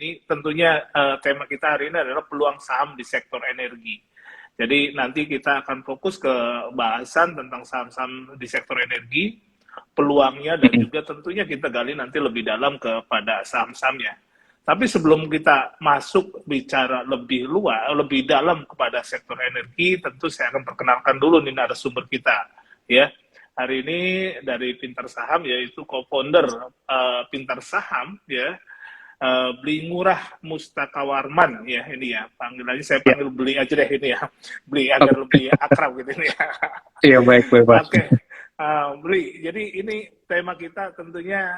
ini tentunya tema kita hari ini adalah peluang saham di sektor energi. Jadi nanti kita akan fokus ke bahasan tentang saham-saham di sektor energi, peluangnya, dan juga tentunya kita gali nanti lebih dalam kepada saham-sahamnya. Tapi sebelum kita masuk bicara lebih luas, lebih dalam kepada sektor energi, tentu saya akan perkenalkan dulu nih narasumber kita, ya. Hari ini dari Pintar Saham, yaitu co-founder Pintar Saham, ya, Beli Ngurah Mustakawarman, ya ini ya, panggilannya saya panggil Beli aja deh ini ya, Beli agar lebih akrab gitu ini ya. Iya, baik. Oke, Beli, jadi ini tema kita tentunya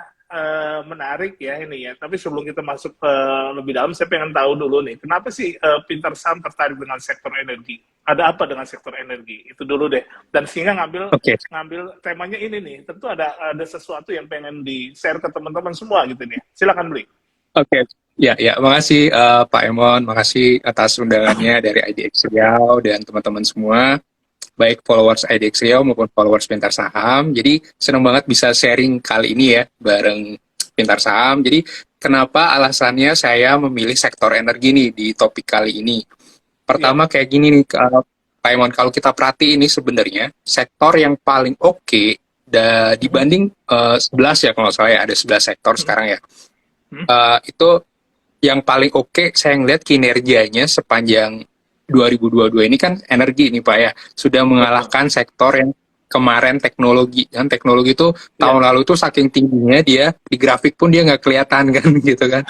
menarik ya ini ya, tapi sebelum kita masuk ke lebih dalam, saya pengen tahu dulu nih, kenapa sih Pintar Saham tertarik dengan sektor energi? Ada apa dengan sektor energi? Itu dulu deh. Dan sehingga ngambil temanya ini nih, tentu ada sesuatu yang pengen di-share ke teman-teman semua gitu nih. Silakan Beli. Oke. Ya, makasih Pak Emon, makasih atas undangannya dari IDX Riau dan teman-teman semua, baik followers IDX Riau maupun followers Pintar Saham. Jadi senang banget bisa sharing kali ini ya bareng Pintar Saham. Jadi kenapa alasannya saya memilih sektor energi nih di topik kali ini? Pertama kayak gini nih Pak Emon, kalau kita perhatiin ini sebenarnya sektor yang paling oke dibanding 11 ya, kalau nggak salah ya, ada 11 sektor sekarang ya. Itu yang paling oke saya ngeliat kinerjanya sepanjang 2022 ini kan energi nih Pak ya, sudah mengalahkan sektor yang kemarin teknologi. Dan teknologi itu tahun lalu tuh saking tingginya dia di grafik pun dia nggak kelihatan kan gitu kan.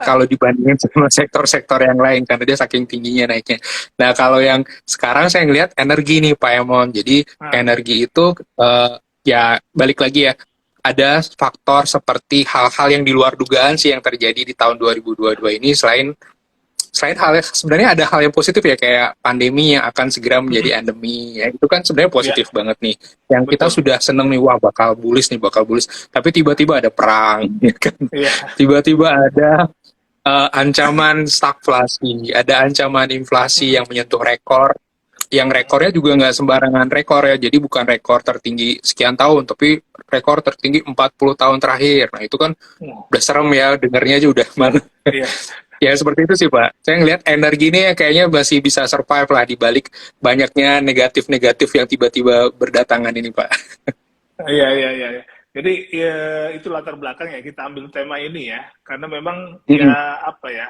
Kalau dibandingin sama sektor-sektor yang lain karena dia saking tingginya naiknya. Nah kalau yang sekarang saya ngeliat energi nih Pak Emon. Jadi energi itu ya balik lagi ya, ada faktor seperti hal-hal yang di luar dugaan sih yang terjadi di tahun 2022 ini. Selain hal sebenarnya ada hal yang positif ya, kayak pandemi yang akan segera menjadi endemi ya, itu kan sebenarnya positif banget nih, yang kita sudah seneng nih, wah bakal bullish, tapi tiba-tiba ada perang ya kan? Tiba-tiba ada ancaman stagflasi, ada ancaman inflasi yang menyentuh rekor, yang rekornya juga nggak sembarangan rekor ya, jadi bukan rekor tertinggi sekian tahun, tapi rekor tertinggi 40 tahun terakhir. Nah itu kan udah serem ya, dengarnya aja udah mana. Ya seperti itu sih Pak. Saya ngelihat energi ini kayaknya masih bisa survive lah di balik banyaknya negatif-negatif yang tiba-tiba berdatangan ini Pak. Iya. Jadi ya, itu latar belakang ya kita ambil tema ini ya, karena memang ya apa ya,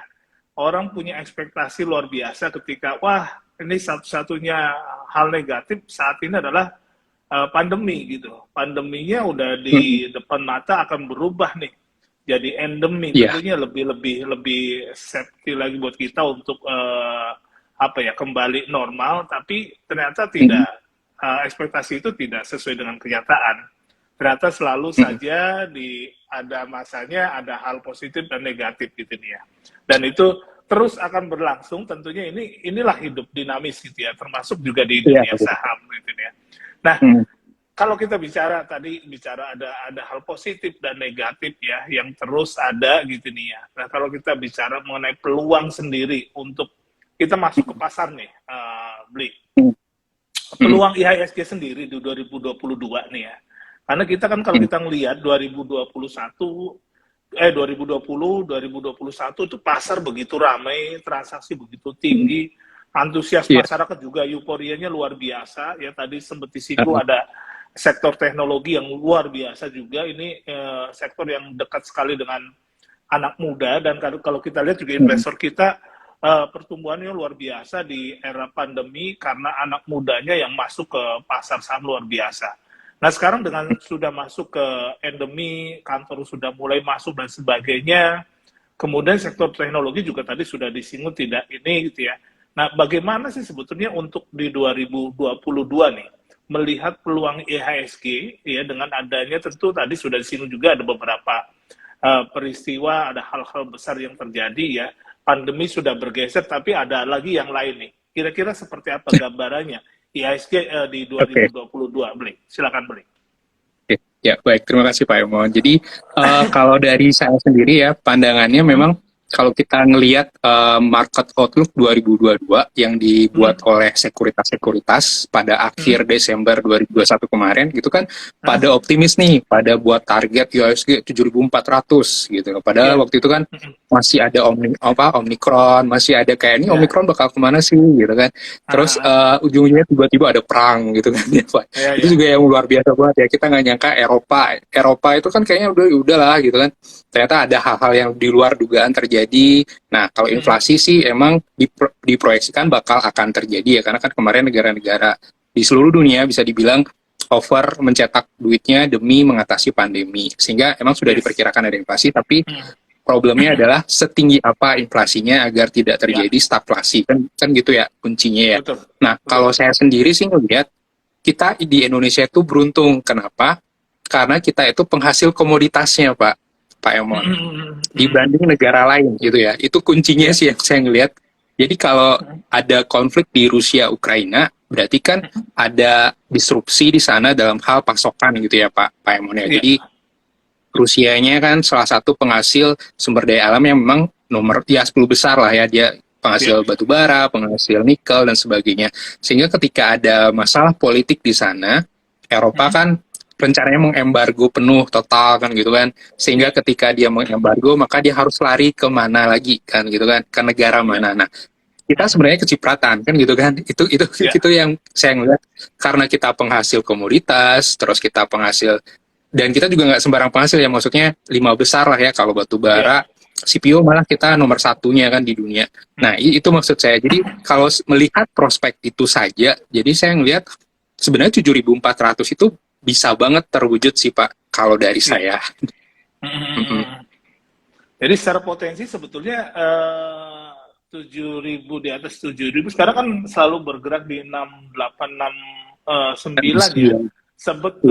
orang punya ekspektasi luar biasa ketika wah ini satu-satunya hal negatif saat ini adalah pandemi gitu. Pandeminya udah di depan mata akan berubah nih jadi endemi, tentunya lebih safety lagi buat kita untuk apa ya, kembali normal, tapi ternyata tidak, ekspektasi itu tidak sesuai dengan kenyataan. Ternyata selalu saja ada masanya ada hal positif dan negatif gitu nih ya. Dan itu terus akan berlangsung, tentunya inilah hidup dinamis gitu ya, termasuk juga di dunia saham gitu ya. Nah, kalau kita bicara ada hal positif dan negatif ya yang terus ada gitu nih ya. Nah, kalau kita bicara mengenai peluang sendiri untuk kita masuk ke pasar nih, Beli. Peluang IHSG sendiri di 2022 nih ya. Karena kita kan kalau kita ngelihat 2020, 2021 itu pasar begitu ramai, transaksi begitu tinggi, antusias masyarakat juga euforianya luar biasa ya. Tadi sempat disinggung ada sektor teknologi yang luar biasa juga, ini sektor yang dekat sekali dengan anak muda, dan kalau kita lihat juga investor kita pertumbuhannya luar biasa di era pandemi karena anak mudanya yang masuk ke pasar saham luar biasa. Nah sekarang dengan sudah masuk ke endemi, kantor sudah mulai masuk dan sebagainya, kemudian sektor teknologi juga tadi sudah disinggung tidak ini gitu ya. Nah bagaimana sih sebetulnya untuk di 2022 nih melihat peluang IHSG ya, dengan adanya tentu tadi sudah disinggung juga ada beberapa peristiwa, ada hal-hal besar yang terjadi ya, pandemi sudah bergeser tapi ada lagi yang lain nih. Kira-kira seperti apa gambarannya IHSG di 2022, Beli? Silakan Beli. Ya baik, terima kasih Pak Emon. Jadi kalau dari saya sendiri ya, pandangannya memang kalau kita ngelihat market outlook 2022 yang dibuat oleh sekuritas-sekuritas pada akhir Desember 2021 kemarin, gitu kan, pada optimis nih, pada buat target IHSG 7.400 gitu. Padahal waktu itu kan masih ada Omicron, masih ada kayak ini Omicron bakal kemana sih gitu kan. Terus ujungnya tiba-tiba ada perang gitu kan. Itu juga yang luar biasa banget ya. Kita nggak nyangka Eropa itu kan kayaknya udahlah gitu kan. Ternyata ada hal-hal yang di luar dugaan terjadi. Nah, kalau inflasi sih emang diproyeksikan bakal akan terjadi ya, karena kan kemarin negara-negara di seluruh dunia bisa dibilang over mencetak duitnya demi mengatasi pandemi. Sehingga emang sudah diperkirakan ada inflasi, tapi problemnya adalah setinggi apa inflasinya agar tidak terjadi stagflasi. Kan gitu ya kuncinya ya. Betul. Nah, kalau saya sendiri sih ngelihat kita di Indonesia itu beruntung. Kenapa? Karena kita itu penghasil komoditasnya, Pak Emon, dibanding negara lain gitu ya. Itu kuncinya sih yang saya ngelihat. Jadi kalau ada konflik di Rusia Ukraina, berarti kan ada disrupsi di sana dalam hal pasokan gitu ya Pak Emon ya. Jadi Rusianya kan salah satu penghasil sumber daya alam yang memang nomor 10 besar lah ya, dia penghasil batu bara, penghasil nikel dan sebagainya. Sehingga ketika ada masalah politik di sana, Eropa kan rencananya mengembargo penuh total kan gitu kan, sehingga ketika dia mengembargo maka dia harus lari ke mana lagi kan gitu kan, ke negara mana. Nah, kita sebenarnya kecipratan kan gitu kan, itu yang saya ngeliat, karena kita penghasil komoditas, terus kita penghasil, dan kita juga nggak sembarang penghasil ya, maksudnya 5 besar lah ya, kalau batu bara CPO malah kita nomor 1-nya kan di dunia. Nah, itu maksud saya. Jadi kalau melihat prospek itu saja, jadi saya ngelihat sebenarnya 7.400 itu bisa banget terwujud sih Pak, kalau dari saya. Jadi secara potensi sebetulnya 7.000, di atas 7.000 sekarang kan selalu bergerak di 6.869 ya. Sempet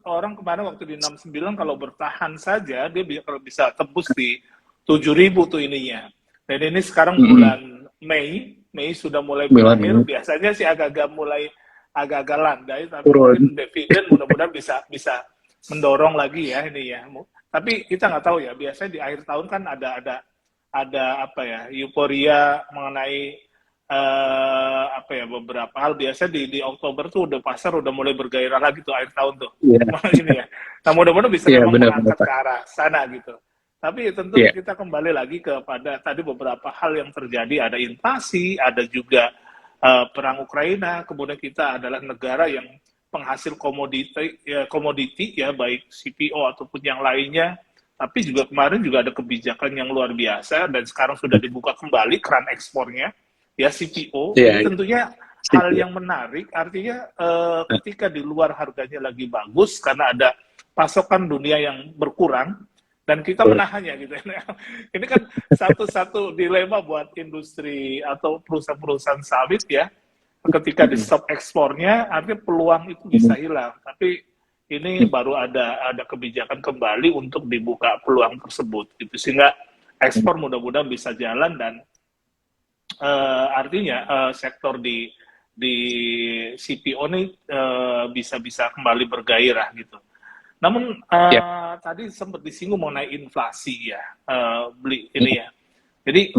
orang kemarin waktu di 69 kalau bertahan saja dia bisa tebus di 7.000 tuh ininya. Dan ini sekarang bulan Mei sudah mulai berakhir. Biasanya sih agak-agak landai, tapi mungkin dividen mudah-mudahan bisa mendorong lagi ya ini ya. Tapi kita nggak tahu ya, biasanya di akhir tahun kan ada apa ya, euforia mengenai beberapa hal. Biasa di Oktober tuh pasar udah mulai bergairah lagi tuh akhir tahun tuh. Ini ya. Nah, mudah-mudahan bisa mengangkat ke arah sana gitu. Tapi tentu kita kembali lagi kepada tadi beberapa hal yang terjadi, ada inflasi, ada juga perang Ukraina, kemudian kita adalah negara yang penghasil komoditi ya, baik CPO ataupun yang lainnya. Tapi juga kemarin juga ada kebijakan yang luar biasa dan sekarang sudah dibuka kembali keran ekspornya ya, CPO. Tentunya hal yang menarik, artinya ketika di luar harganya lagi bagus karena ada pasokan dunia yang berkurang dan kita menahannya gitu. Ini kan satu dilema buat industri atau perusahaan-perusahaan sawit ya. Ketika di stop ekspornya, artinya peluang itu bisa hilang. Tapi ini baru ada kebijakan kembali untuk dibuka peluang tersebut gitu, sehingga ekspor mudah-mudahan bisa jalan dan artinya sektor di CPO ini bisa kembali bergairah gitu. Namun tadi sempat disinggung mengenai inflasi ya, beli ini ya. Jadi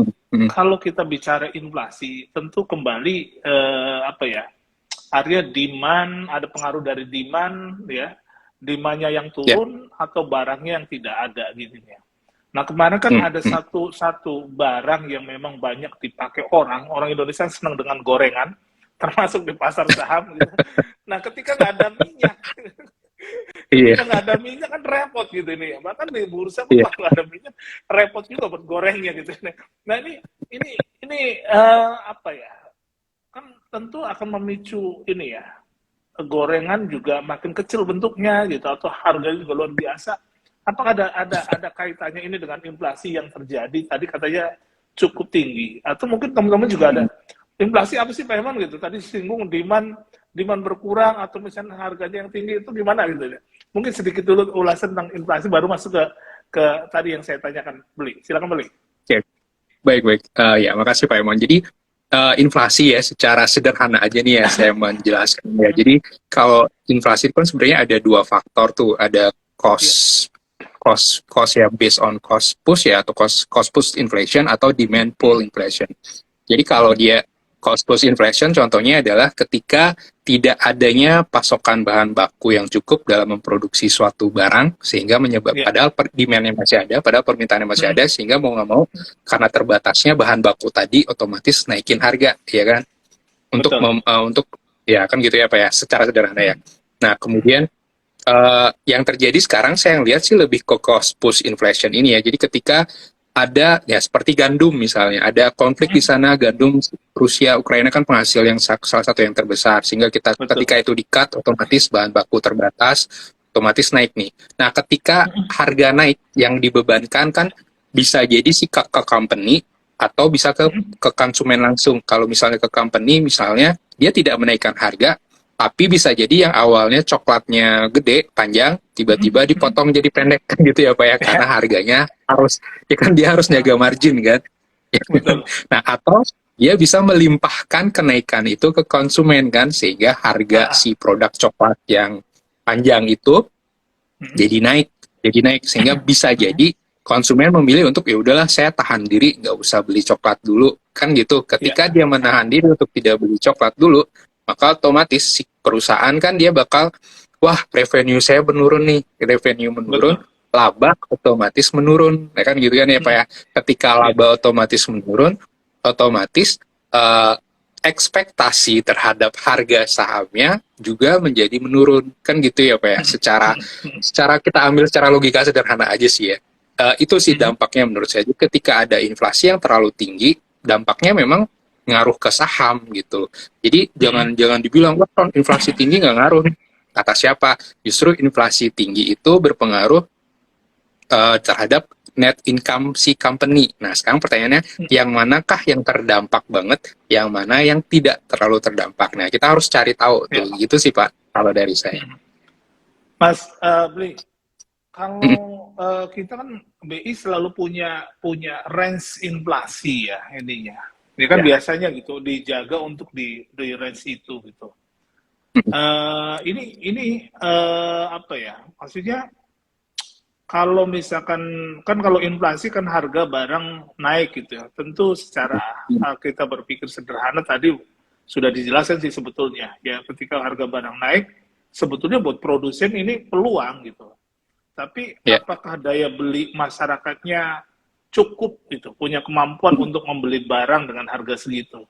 kalau kita bicara inflasi, tentu kembali artinya demand, ada pengaruh dari demand ya, demandnya yang turun atau barangnya yang tidak ada gitu ya. Nah kemarin kan ada satu barang yang memang banyak dipakai orang Indonesia senang dengan gorengan, termasuk di pasar saham gitu. Nah ketika nggak ada minyak, ketika nggak ada minyak kan repot gitu ini ya. Bahkan di bursa pun nggak ada minyak, repot juga buat gorengnya gitu. Nah ini apa ya? Kan tentu akan memicu ini ya, gorengan juga makin kecil bentuknya gitu, atau harganya juga luar biasa. Apakah ada kaitannya ini dengan inflasi yang terjadi tadi katanya cukup tinggi, atau mungkin teman-teman juga ada inflasi apa sih Pak Herman gitu, tadi singgung demand berkurang atau misalnya harganya yang tinggi, itu gimana gitu ya. Mungkin sedikit dulu ulasan tentang inflasi baru masuk ke tadi yang saya tanyakan. Silakan Beli. Baik. Ya, makasih Pak Herman. Jadi inflasi ya secara sederhana aja nih ya saya menjelaskan ya. Jadi kalau inflasi itu kan sebenarnya ada 2 faktor tuh, ada cost cost ya based on cost push ya, atau cost push inflation atau demand pull inflation. Jadi kalau dia cost push inflation contohnya adalah ketika tidak adanya pasokan bahan baku yang cukup dalam memproduksi suatu barang sehingga menyebabkan padahal demand-nya masih ada, padahal permintaannya masih ada, sehingga mau nggak mau karena terbatasnya bahan baku tadi otomatis naikin harga, ya kan? Untuk ya kan gitu ya Pak ya, secara sederhana ya. Nah kemudian yang terjadi sekarang saya lihat sih lebih ke cost push inflation ini ya. Jadi ketika ada ya seperti gandum misalnya, ada konflik di sana, gandum Rusia Ukraina kan penghasil yang salah satu yang terbesar, sehingga ketika itu di-cut otomatis bahan baku terbatas, otomatis naik nih. Nah ketika harga naik yang dibebankan kan bisa jadi sih ke company atau bisa ke konsumen langsung. Kalau misalnya ke company misalnya dia tidak menaikkan harga, tapi bisa jadi yang awalnya coklatnya gede, panjang, tiba-tiba dipotong jadi pendek gitu ya Pak ya, karena harganya harus, ya kan dia harus jaga margin kan. Nah atau dia bisa melimpahkan kenaikan itu ke konsumen kan, sehingga harga si produk coklat yang panjang itu jadi naik, sehingga bisa jadi konsumen memilih untuk ya udahlah saya tahan diri, nggak usah beli coklat dulu kan gitu. Ketika dia menahan diri untuk tidak beli coklat dulu, maka otomatis si perusahaan kan dia bakal, wah revenue saya menurun nih, revenue menurun, laba otomatis menurun, ya kan gitu kan ya Pak ya. Ketika laba otomatis menurun, otomatis ekspektasi terhadap harga sahamnya juga menjadi menurun, kan gitu ya Pak ya. Secara kita ambil secara logika sederhana aja sih ya. Itu sih dampaknya menurut saya. Ketika ada inflasi yang terlalu tinggi, dampaknya memang ngaruh ke saham gitu. Jadi jangan dibilang wah inflasi tinggi nggak ngaruh. Kata siapa? Justru inflasi tinggi itu berpengaruh terhadap net income si company. Nah sekarang pertanyaannya, yang manakah yang terdampak banget, yang mana yang tidak terlalu terdampak. Nah kita harus cari tahu tuh, gitu sih Pak kalau dari saya. Mas Bli, kalau kita kan BI selalu punya range inflasi ya ininya. Ini kan biasanya gitu dijaga untuk di range itu gitu. Ini apa ya? Maksudnya kalau misalkan kan kalau inflasi kan harga barang naik gitu ya. Tentu secara kita berpikir sederhana tadi sudah dijelaskan sih sebetulnya ya, ketika harga barang naik sebetulnya buat produsen ini peluang gitu. Tapi apakah daya beli masyarakatnya cukup gitu, punya kemampuan untuk membeli barang dengan harga segitu?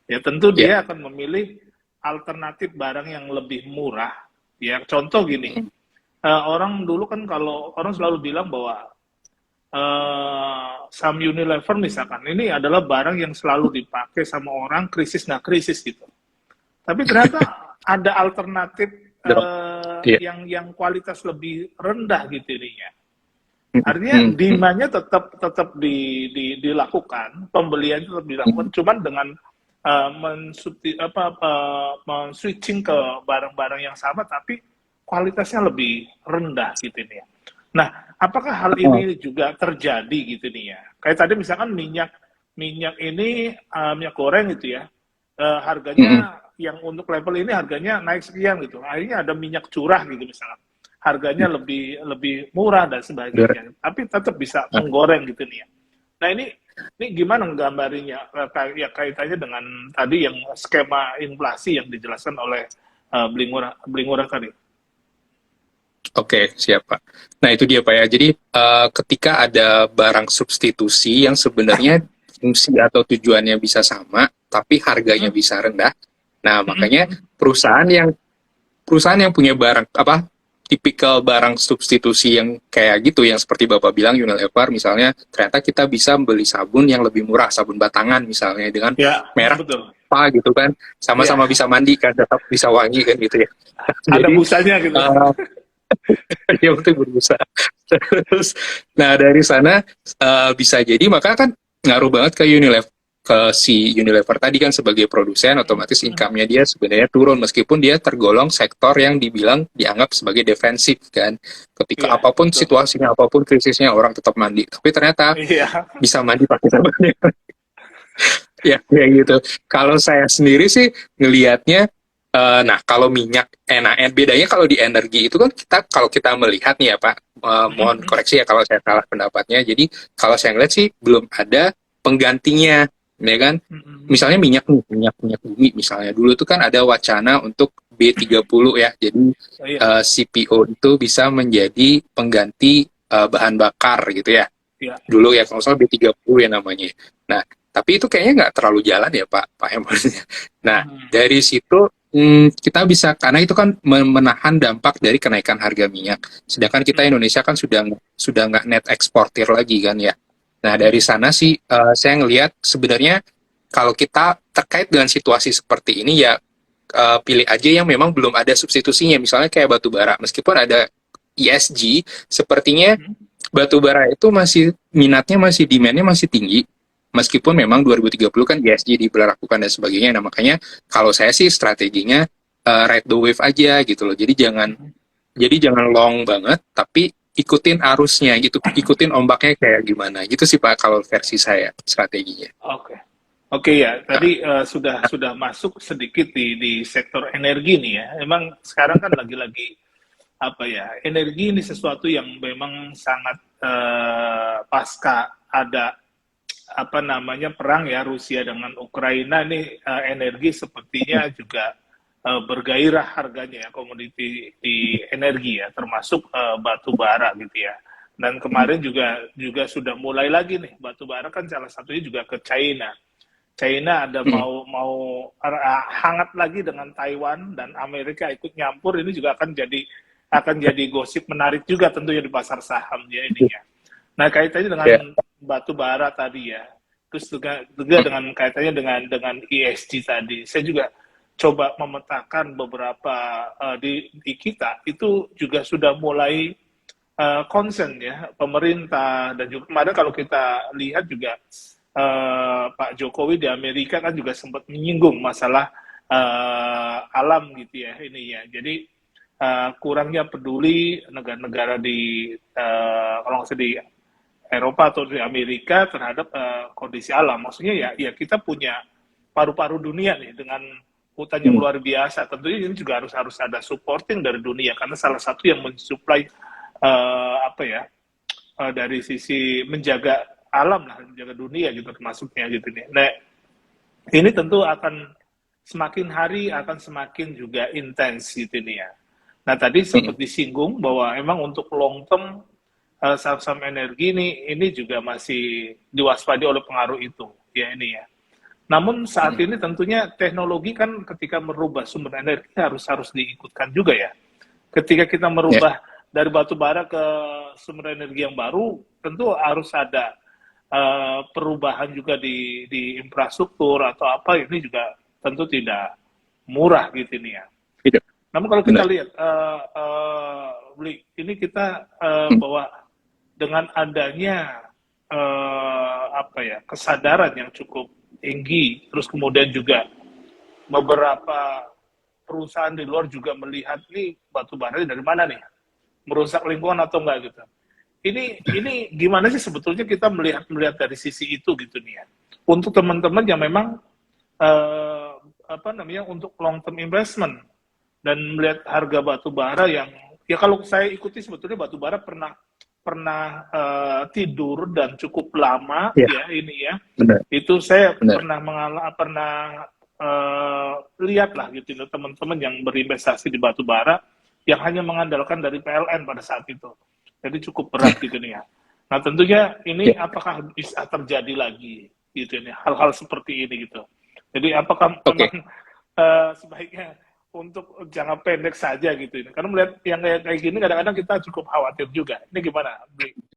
Ya tentu dia akan memilih alternatif barang yang lebih murah. Ya contoh gini, orang dulu kan kalau orang selalu bilang bahwa saham Unilever misalkan, ini adalah barang yang selalu dipakai sama orang krisis nggak krisis gitu. Tapi ternyata ada alternatif yang kualitas lebih rendah gitu ininya. Artinya demand-nya tetap dilakukan, pembelian tetap dilakukan, cuman dengan men-switching ke barang-barang yang sama tapi kualitasnya lebih rendah gitu nih ya. Nah, apakah hal ini juga terjadi gitu nih ya? Kayak tadi misalkan minyak ini minyak goreng gitu ya, harganya yang untuk level ini harganya naik sekian gitu. Akhirnya ada minyak curah gitu misalnya, harganya lebih murah dan sebagainya, tapi tetap bisa menggoreng gitu nih ya. Nah ini gimana gambarnya ya kaitannya dengan tadi yang skema inflasi yang dijelaskan oleh Bli Ngurah tadi. Oke, siap Pak. Nah itu dia Pak ya. Jadi ketika ada barang substitusi yang sebenarnya fungsi atau tujuannya bisa sama, tapi harganya bisa rendah. Nah makanya perusahaan yang punya barang tipikal barang substitusi yang kayak gitu, yang seperti Bapak bilang Unilever misalnya, ternyata kita bisa beli sabun yang lebih murah, sabun batangan misalnya dengan merek apa gitu kan, sama-sama bisa mandi kan, tetap bisa wangi kan gitu ya. Ada busanya gitu. Ya betul, berbusa. Terus, nah dari sana bisa jadi maka kan ngaruh banget ke si Unilever tadi kan, sebagai produsen otomatis income-nya dia sebenarnya turun meskipun dia tergolong sektor yang dianggap sebagai defensif kan, ketika apapun situasinya, apapun krisisnya orang tetap mandi, tapi ternyata bisa mandi pakai sabunnya. Ya kayak gitu. Kalau saya sendiri sih ngelihatnya Nah, kalau minyak, bedanya kalau di energi itu kan kalau kita melihat nih ya Pak, mohon Mhm, koreksi ya kalau saya salah pendapatnya. Jadi kalau saya ngeliat sih belum ada penggantinya, ya kan? mhm, Misalnya minyak nih, minyak bumi misalnya. Dulu tuh kan ada wacana untuk B30 ya. Jadi oh iya, CPO itu bisa menjadi pengganti bahan bakar gitu ya. iya, Dulu ya kalau nggak salah B30 ya namanya. Nah, tapi itu kayaknya nggak terlalu jalan ya Pak Emon. Nah, mhm, dari situ kita bisa, karena itu kan menahan dampak dari kenaikan harga minyak. Sedangkan kita mhm, Indonesia kan sudah nggak net eksportir lagi kan ya. Nah, dari mhm, sana sih saya ngelihat sebenarnya kalau kita terkait dengan situasi seperti ini ya pilih aja yang memang belum ada substitusinya. Misalnya kayak batu bara, meskipun ada ESG, sepertinya mhm, batu bara itu minatnya masih demandnya masih tinggi, meskipun memang 2030 kan ESG diberlakukan dan sebagainya. Nah makanya kalau saya sih strateginya ride the wave aja gitu loh. mhm. Jadi jangan long banget, tapi ikutin arusnya gitu, ikutin ombaknya kayak gimana gitu sih Pak kalau versi saya strateginya. Oke. Oke ya, Nah, tadi sudah masuk sedikit di sektor energi nih ya. Emang sekarang kan lagi-lagi apa ya, energi ini sesuatu yang memang sangat pasca ada apa namanya perang ya Rusia dengan Ukraina nih, energi sepertinya juga bergairah harganya ya, komoditi di energi ya, termasuk batu bara gitu ya. Dan kemarin juga juga sudah mulai lagi nih, batu bara kan salah satunya juga ke China. China ada mm, mau hangat lagi dengan Taiwan, dan Amerika ikut nyampur, ini juga akan jadi gosip menarik juga tentunya di pasar saham ya ini ya. Nah, kaitannya dengan ya, batu bara tadi ya, terus juga mm, dengan kaitannya dengan ESG tadi, saya juga coba memetakan beberapa di kita itu juga sudah mulai concern ya pemerintah, dan juga kemarin kalau kita lihat juga Pak Jokowi di Amerika kan juga sempat menyinggung masalah alam gitu ya ini ya. Jadi kurangnya peduli negara-negara di kalau nggak salah di Eropa atau di Amerika terhadap kondisi alam. Maksudnya ya kita punya paru-paru dunia nih dengan hutan yang mm, luar biasa. Tentunya ini juga harus ada supporting dari dunia, karena salah satu yang mensuplai apa ya dari sisi menjaga alam lah, menjaga dunia gitu termasuknya gitu nih. Nah, ini tentu akan semakin hari akan semakin juga intens gitu nih ya. Nah, tadi sempat mm, disinggung bahwa emang untuk long term saham-saham energi ini juga masih diwaspadai oleh pengaruh itu ya ini ya. Namun saat mm, ini tentunya teknologi kan ketika merubah sumber energi harus harus diikutkan juga ya. Ketika kita ya, merubah dari batu bara ke sumber energi yang baru, tentu harus ada perubahan juga di infrastruktur atau apa, ini juga tentu tidak murah gitu nih ya. itu Namun kalau kita benar. lihat ini kita Mm, bahwa dengan adanya apa ya kesadaran yang cukup tinggi, terus kemudian juga beberapa perusahaan di luar juga melihat nih batu bara dari mana nih, merusak lingkungan atau enggak gitu. Ini gimana sih sebetulnya kita melihat melihat dari sisi itu gitu nih ya. Untuk teman-teman yang memang eh, apa namanya untuk long term investment dan melihat harga batu bara yang ya kalau saya ikuti sebetulnya batu bara pernah pernah tidur dan cukup lama ya, ya ini ya. benar, Itu saya benar. pernah lihat lah gitu teman-teman yang berinvestasi di batu bara yang hanya mengandalkan dari PLN pada saat itu. Jadi cukup berat gitu nih ya. Nah tentunya Ya, ini apakah bisa terjadi lagi gitu nih hal-hal seperti ini gitu. Jadi apakah oke. memang sebaiknya untuk jangka pendek saja gitu ini? Karena melihat yang kayak gini kadang-kadang kita cukup khawatir juga. Ini gimana, Bli?